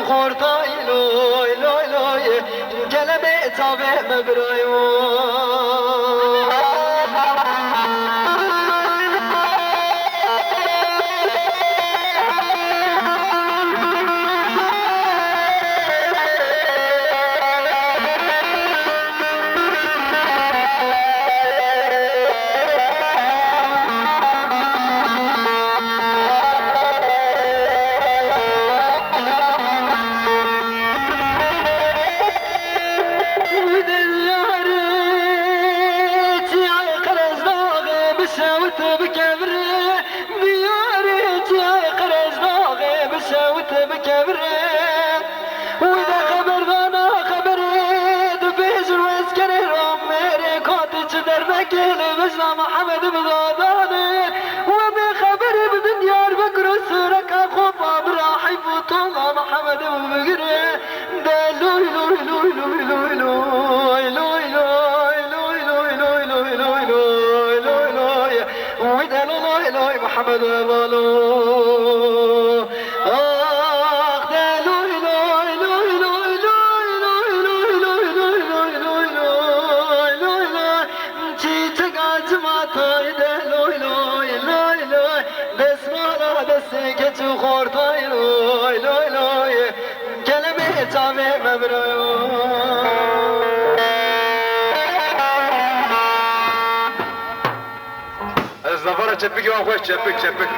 خورتای لوی لوی لوی گلبه تابه مبرایو محمد بغدادي وبخبر بدنيا بكرس رك خطا براحي فطوله محمد بغري لوي لوي لوي لوي لوي لوي لوي لوي لوي لوي لوي لوي لوي لوي لوي ودا لوي لوي محمد بالو الزفارة تشبك يا اخوي تشبك